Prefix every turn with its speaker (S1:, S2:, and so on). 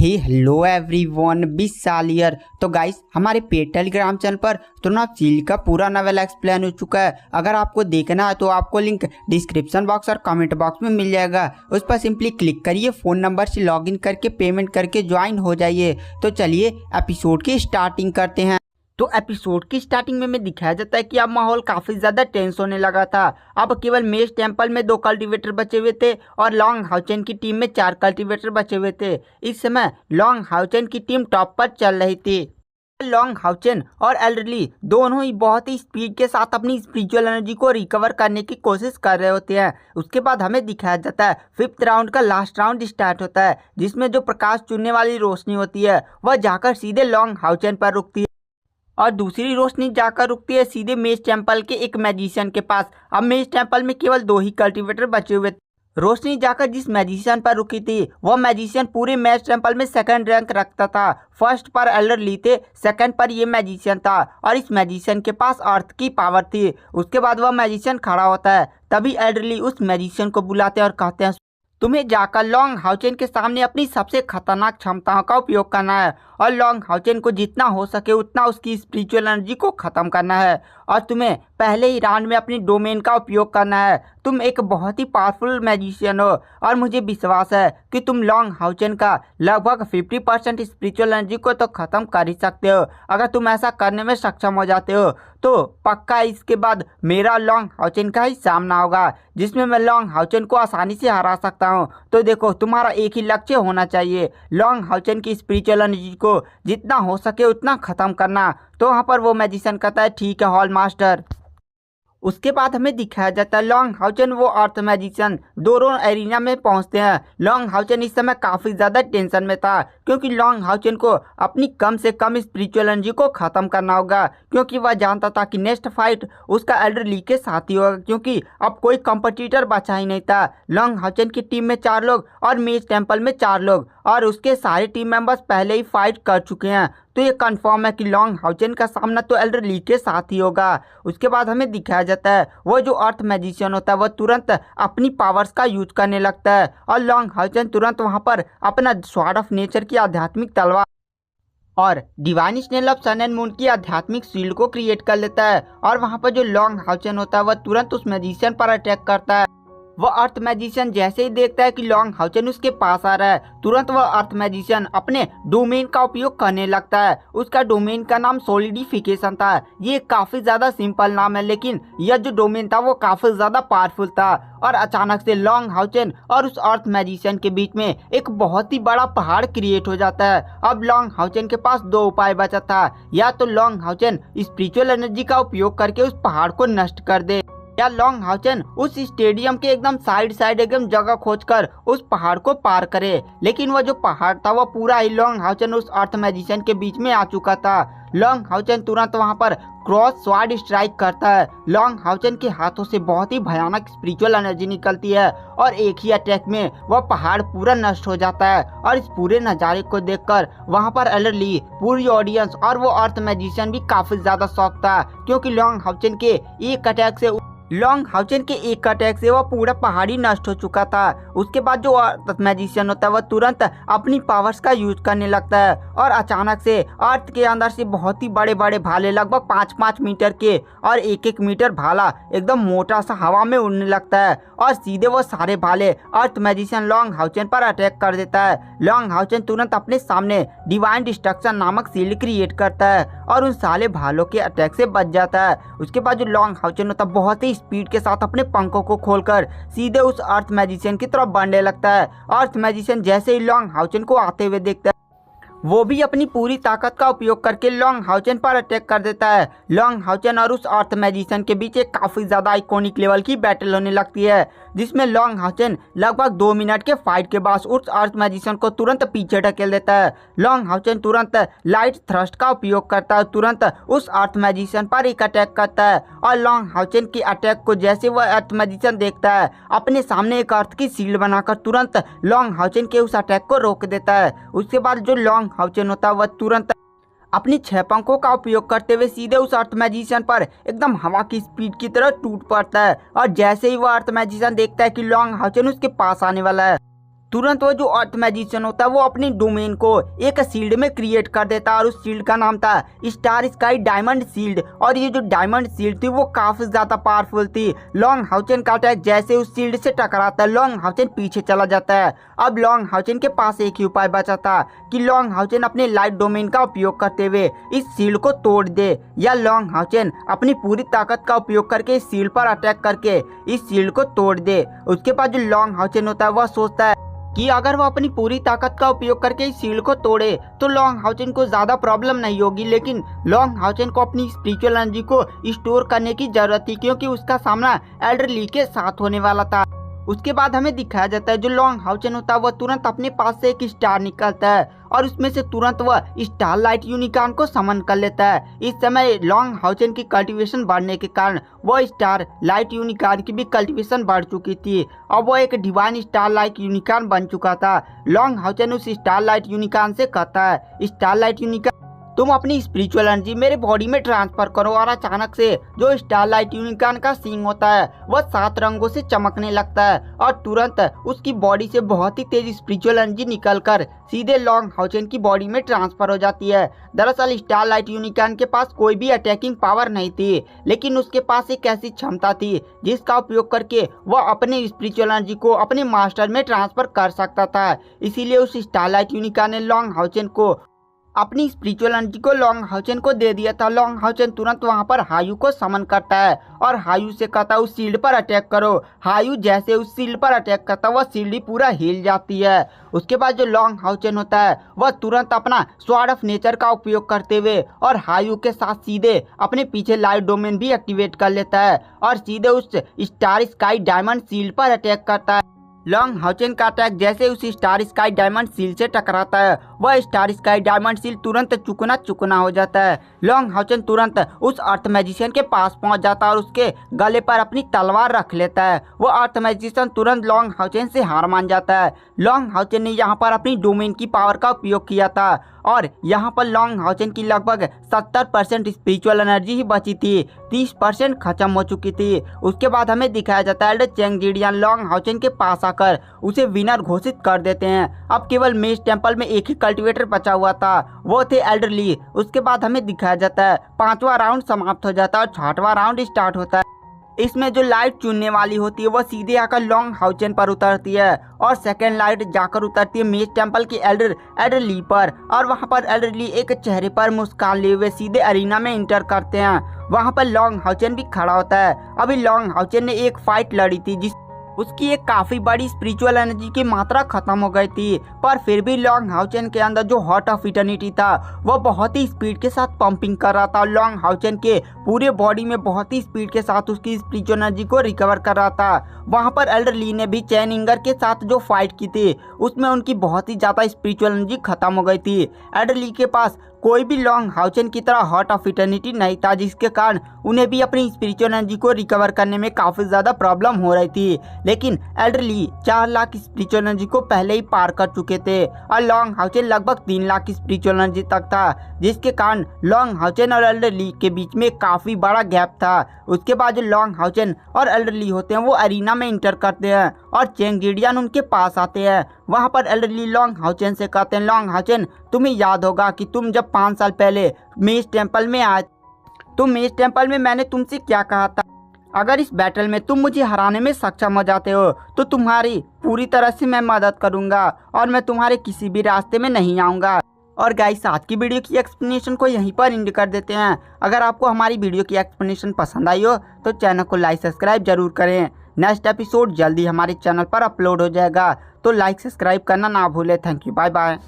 S1: Hello everyone, 20 साल year. तो guys, हमारे पेड टेलीग्राम चैनल पर त्रिनाथ सील का पूरा नॉवेल एक्सप्लेन हो चुका है। अगर आपको देखना है तो आपको लिंक डिस्क्रिप्शन बॉक्स और कमेंट बॉक्स में मिल जाएगा। उस पर सिंपली क्लिक करिए, फ़ोन नंबर से लॉगिन करके पेमेंट करके ज्वाइन हो जाइए। तो चलिए एपिसोड की स्टार्टिंग करते हैं। तो एपिसोड की स्टार्टिंग में दिखाया जाता है कि अब माहौल काफ़ी ज़्यादा टेंस होने लगा था। अब केवल मेज टेम्पल में 2 कल्टीवेटर बचे हुए थे और लॉन्ग हाउचेन की टीम में 4 कल्टीवेटर बचे हुए थे। इस समय लॉन्ग हाउचेन की टीम टॉप पर चल रही थी। लॉन्ग हाउचेन और एल्डरली दोनों ही बहुत ही स्पीड के साथ अपनी स्पिरिचुअल एनर्जी को रिकवर करने की कोशिश कर रहे होते हैं। उसके बाद हमें दिखाया जाता है 5th राउंड का लास्ट राउंड स्टार्ट होता है, जिसमें जो प्रकाश चुनने वाली रोशनी होती है वह जाकर सीधे लॉन्ग हाउचेन पर रुकती है और दूसरी रोशनी जाकर रुकती है सीधे मेज टेम्पल के एक मैजिशियन के पास। अब मेज टेम्पल में केवल 2 ही कल्टीवेटर बचे हुए थे। रोशनी जाकर जिस मैजिशियन पर रुकी थी वह मैजिशियन पूरे मेज टेम्पल में 2nd रैंक रखता था। फर्स्ट पर एल्डरली थे, 2nd पर ये मैजिशियन था और इस मैजिशियन के पास अर्थ की पावर थी। उसके बाद वह मैजिशियन खड़ा होता है, तभी एल्डरली उस मैजिशियन को बुलाते हैं और कहते हैं, तुम्हें जाकर लॉन्ग हाउचेन के सामने अपनी सबसे खतरनाक क्षमताओं का उपयोग करना है और लॉन्ग हाउचेन को जितना हो सके उतना उसकी स्पिरिचुअल एनर्जी को ख़त्म करना है और तुम्हें पहले ही राउंड में अपनी डोमेन का उपयोग करना है। तुम एक बहुत ही पावरफुल मैजिशियन हो और मुझे विश्वास है कि तुम लॉन्ग हाउचेन का लगभग 50% स्पिरिचुअल एनर्जी को तो ख़त्म कर ही सकते हो। अगर तुम ऐसा करने में सक्षम हो जाते हो तो पक्का इसके बाद मेरा लॉन्ग हाउचेन का ही सामना होगा, जिसमें मैं लॉन्ग हाउचेन को आसानी से हरा सकता हूं। तो देखो, तुम्हारा एक ही लक्ष्य होना चाहिए, लॉन्ग हाउचेन की स्पिरिचुअल एनर्जी को जितना हो सके उतना ख़त्म करना। तो वहाँ पर वो मैजिशियन कहता है, ठीक है हॉल मास्टर। उसके बाद हमें दिखाया जाता है लॉन्ग हाउचेन वो अर्थ मैजिशियन दोनों एरिना में पहुंचते हैं। लॉन्ग हाउचेन इस समय काफ़ी ज़्यादा टेंशन में था, क्योंकि लॉन्ग हाउचेन को अपनी कम से कम स्पिरिचुअल एनर्जी को ख़त्म करना होगा, क्योंकि वह जानता था कि नेक्स्ट फाइट उसका एल्डरली के साथ ही होगा, क्योंकि अब कोई कंपटीटर बचा ही नहीं था। लॉन्ग हाउचेन की टीम में 4 लोग और मेज टेम्पल में 4 लोग और उसके सारे टीम मेंबर्स पहले ही फाइट कर चुके हैं। तो ये कंफर्म है कि लॉन्ग हाउचेन का सामना तो एल्डरली के साथ ही होगा। उसके बाद हमें दिखाया जाता है वो जो अर्थ मैजिशियन होता है वह तुरंत अपनी पावर्स का यूज करने लगता है और लॉन्ग हाउचेन तुरंत वहां पर अपना स्वॉर्ड ऑफ नेचर की आध्यात्मिक तलवार और divine snail of sun and moon की आध्यात्मिक शील्ड को क्रिएट कर लेता है और वहां पर जो लॉन्ग हाउचेन होता है वह तुरंत उस मैजिशियन पर अटैक करता है। वह अर्थ मैजिशियन जैसे ही देखता है कि लॉन्ग हाउचेन उसके पास आ रहा है, तुरंत वह अर्थ मैजिशियन अपने डोमेन का उपयोग करने लगता है। उसका डोमेन का नाम सॉलिडिफिकेशन था। ये काफ़ी ज़्यादा सिंपल नाम है, लेकिन यह जो डोमेन था वो काफ़ी ज़्यादा पावरफुल था और अचानक से लॉन्ग हाउचेन और उस अर्थ मैजिशियन के बीच में एक बहुत ही बड़ा पहाड़ क्रिएट हो जाता है। अब लॉन्ग हाउचेन के पास 2 उपाय बचा था, या तो लॉन्ग हाउचेन स्पिरिचुअल एनर्जी का उपयोग करके उस पहाड़ को नष्ट कर दे, या लॉन्ग हाउचेन उस स्टेडियम के एकदम साइड एकदम जगह खोजकर उस पहाड़ को पार करे। लेकिन वह जो पहाड़ था वह पूरा ही लॉन्ग हाउचेन उस अर्थ मैजिशियन के बीच में आ चुका था। लॉन्ग हाउचेन तुरंत वहां पर क्रॉस स्वॉर्ड स्ट्राइक करता है। लॉन्ग हाउचेन के हाथों से बहुत ही भयानक स्पिरिचुअल एनर्जी निकलती है और एक ही अटैक में वह पहाड़ पूरा नष्ट हो जाता है। और इस पूरे नज़ारे को देखकर वहां पर एल्डरली, पूरी ऑडियंस और वो अर्थ मैजिशियन भी काफी ज्यादा शॉक था, क्योंकि लॉन्ग हाउचेन के एक अटैक से वह पूरा पहाड़ी नष्ट हो चुका था। उसके बाद जो अर्थ मैजिशियन होता है वह तुरंत अपनी पावर्स का यूज करने लगता है और अचानक से अर्थ के अंदर से बहुत ही बड़े बड़े भाले, लगभग 5-5 मीटर के और 1-1 मीटर भाला एकदम मोटा सा हवा में उड़ने लगता है और सीधे वो सारे भाले अर्थ मैजिशियन लॉन्ग हाउचेन पर अटैक कर देता है। लॉन्ग हाउचेन तुरंत अपने सामने डिवाइन डिस्ट्रक्शन नामक शील्ड क्रिएट करता है और उन सारे भालों के अटैक से बच जाता है। उसके बाद जो लॉन्ग हाउचेन होता है बहुत ही स्पीड के साथ अपने पंखों को खोलकर सीधे उस अर्थ मैजिशियन की तरफ बढ़ने लगता है। अर्थ मैजिशियन जैसे ही लॉन्ग हाउचेन को आते हुए देखता है, वो भी अपनी पूरी ताकत का उपयोग करके लॉन्ग हाउचेन पर अटैक कर देता है। लॉन्ग हाउचेन और उस अर्थ मैजिशियन के बीच एक काफ़ी ज़्यादा आइकॉनिक लेवल की बैटल होने लगती है, जिसमें लॉन्ग हाउचेन लगभग 2 मिनट के फाइट के बाद उस अर्थ मैजिशियन को तुरंत पीछे ढकेल देता है। लॉन्ग हाउचेन तुरंत लाइट थ्रस्ट का उपयोग करता है, तुरंत उस अर्थ मैजिशियन पर एक अटैक करता है और लॉन्ग हाउचेन के अटैक को जैसे वह अर्थ मैजिशियन देखता है, अपने सामने एक अर्थ की शील्ड बनाकर तुरंत लॉन्ग हाउचेन के उस अटैक को रोक देता है। उसके बाद जो लॉन्ग हाउचेन होता है वह तुरंत अपनी 6 पंखों का उपयोग करते हुए सीधे उस अर्थ मैजिशियन पर एकदम हवा की स्पीड की तरह टूट पड़ता है और जैसे ही वह अर्थ मैजिशियन देखता है कि लॉन्ग हाउचेन उसके पास आने वाला है, तुरंत वो जो अर्थ मैजिशियन होता है वो अपनी डोमेन को एक शील्ड में क्रिएट कर देता है और उस शील्ड का नाम था स्टार स्काई डायमंड शील्ड। और ये जो डायमंड शील्ड थी वो काफी ज्यादा पावरफुल थी। लॉन्ग हाउचेन का अटैक जैसे उस शील्ड से टकराता है, लॉन्ग हाउचेन पीछे चला जाता है। अब लॉन्ग हाउचेन के पास एक ही उपाय बचा था कि लॉन्ग हाउचेन अपने लाइट डोमेन का उपयोग करते हुए इस शील्ड को तोड़ दे, या लॉन्ग हाउचेन अपनी पूरी ताकत का उपयोग करके इस शील्ड पर अटैक करके इस शील्ड को तोड़ दे। उसके बाद जो लॉन्ग हाउचेन होता है वह सोचता है कि अगर वो अपनी पूरी ताकत का उपयोग करके इस शील्ड को तोड़े तो लॉन्ग हाउचेन को ज्यादा प्रॉब्लम नहीं होगी, लेकिन लॉन्ग हाउचेन को अपनी स्पिरिचुअल एनर्जी को स्टोर करने की जरूरत थी क्योंकि उसका सामना एल्डर ली के साथ होने वाला था। उसके बाद हमें दिखाया जाता है जो लॉन्ग हाउचेन होता है वह तुरंत अपने पास से एक स्टार निकलता है और उसमें से तुरंत वह स्टार लाइट यूनिकॉर्न को समन कर लेता है। इस समय लॉन्ग हाउचेन की कल्टीवेशन बढ़ने के कारण वह स्टार लाइट यूनिकॉर्न की भी कल्टीवेशन बढ़ चुकी थी और वह एक डिवाइन स्टार लाइट यूनिकॉर्न बन चुका था। लॉन्ग हाउचेन उस स्टार लाइट यूनिकॉर्न से कहता है, स्टार लाइट यूनिकॉर्न तुम अपनी स्पिरिचुअल एनर्जी मेरे बॉडी में ट्रांसफर करो। और अचानक से जो स्टारलाइट यूनिकॉर्न का सींग होता है वह 7 रंगों से चमकने लगता है और तुरंत उसकी बॉडी से बहुत ही तेज स्पिरिचुअल एनर्जी निकलकर सीधे लॉन्ग हाउचेन की बॉडी में ट्रांसफर हो जाती है। दरअसल स्टारलाइट यूनिकॉर्न के पास कोई भी अटैकिंग पावर नहीं थी, लेकिन उसके पास एक ऐसी क्षमता थी जिसका उपयोग करके वह अपने स्पिरिचुअल एनर्जी को अपने मास्टर में ट्रांसफर कर सकता था। इसीलिए उस स्टारलाइट यूनिकॉर्न ने लॉन्ग हाउचेन को अपनी स्पिरिचुअल एनर्जी को लॉन्ग हाउचेन को दे दिया था। लॉन्ग हाउचेन तुरंत वहां पर हायू को समन करता है और हायू से कहता है उस शील्ड पर अटैक करो। हायू जैसे उस शील्ड पर अटैक करता है वह शील्ड ही पूरा हिल जाती है। उसके बाद जो लॉन्ग हाउचेन होता है वह तुरंत अपना स्वॉर्ड ऑफ नेचर का उपयोग करते हुए और हायू के साथ सीधे अपने पीछे लाइट डोमेन भी एक्टिवेट कर लेता है और सीधे उस स्टार स्काई डायमंड शील्ड पर अटैक करता है। लॉन्ग हाउचेन का अटैक जैसे उस स्टार स्काई डायमंड सील से टकराता है वह स्टार स्काई डायमंड सील तुरंत चुकना चुकना हो जाता है। लॉन्ग हाउचेन तुरंत उस अर्थ मैजिशियन के पास पहुंच जाता है और उसके गले पर अपनी तलवार रख लेता है। वो अर्थ मैजिशियन तुरंत लॉन्ग हाउचेन से हार मान जाता है। लॉन्ग हाउचेन ने यहाँ पर अपनी डोमेन की पावर का उपयोग किया था और यहाँ पर लॉन्ग हाउचेन की लगभग 70% स्पिरिचुअल एनर्जी ही बची थी, 30% खत्म हो चुकी थी। उसके बाद हमें दिखाया जाता है एल्डर चेंग जिडियन लॉन्ग हाउचेन के पास आकर उसे विनर घोषित कर देते हैं। अब केवल मेज टेम्पल में एक ही कल्टीवेटर बचा हुआ था, वो थे एल्डर ली। उसके बाद हमें दिखाया जाता है 5वां राउंड समाप्त हो जाता है और 6वां राउंड स्टार्ट होता है। इसमें जो लाइट चुनने वाली होती है वो सीधे आकर लॉन्ग हाउचेन पर उतरती है और सेकंड लाइट जाकर उतरती है मेज टेम्पल की एल्डर ली पर और वहां पर एल्डर ली एक चेहरे पर मुस्कान लिए हुए सीधे अरीना में इंटर करते हैं। वहां पर लॉन्ग हाउचेन भी खड़ा होता है। अभी लॉन्ग हाउचेन ने एक फाइट लड़ी थी जिस उसकी एक काफी बड़ी स्पिरिचुअल एनर्जी की मात्रा खत्म हो गई थी, पर फिर भी लॉन्ग हाउचेन के अंदर जो हार्ट ऑफ इटर्निटी था वो बहुत ही स्पीड के साथ पंपिंग कर रहा था। लॉन्ग हाउचेन के पूरे बॉडी में बहुत ही स्पीड के साथ उसकी स्पिरिचुअल एनर्जी को रिकवर कर रहा था। वहां पर एल्डर ली ने भी चैन इंगर के साथ जो फाइट की थी उसमें उनकी बहुत ही ज्यादा स्पिरिचुअल एनर्जी खत्म हो गई थी। एल्डर ली के पास कोई भी लॉन्ग हाउचेन की तरह हार्ट ऑफ इटर्निटी नहीं था, जिसके कारण उन्हें भी अपनी स्पिरिचुअल एनर्जी को रिकवर करने में काफी ज्यादा प्रॉब्लम हो रही थी। लेकिन एल्डर ली 4 लाख स्पिरिचुअल एनर्जी को पहले ही पार कर चुके थे और लॉन्ग हाउचेन लगभग 3 लाख स्पिरिचुअल एनर्जी तक था, जिसके कारण लॉन्ग हाउचेन और एल्डर ली के बीच में काफी बड़ा गैप था। उसके बाद जो लॉन्ग हाउचेन और एल्डर ली होते हैं वो अरीना में इंटर करते हैं और चेंग जिडियन उनके पास आते हैं। वहां पर एल्डर ली लॉन्ग हाउचेन से कहते हैं, लॉन्ग हाउचेन तुम्हें याद होगा कि तुम जब 5 साल पहले मेज टेम्पल में आए तो मेज टेम्पल में मैंने तुमसे क्या कहा था, अगर इस बैटल में तुम मुझे हराने में सक्षम हो जाते हो तो तुम्हारी पूरी तरह से मैं मदद करूंगा और मैं तुम्हारे किसी भी रास्ते में नहीं आऊँगा। और गाइस आज की वीडियो की एक्सप्लेनेशन को यहीं पर एंड कर देते हैं। अगर आपको हमारी वीडियो की एक्सप्लेनेशन पसंद आई हो तो चैनल को लाइक सब्सक्राइब जरूर करें। नेक्स्ट एपिसोड जल्दी हमारे चैनल पर अपलोड हो जाएगा, तो लाइक सब्सक्राइब करना ना भूलें। Thank you, bye bye.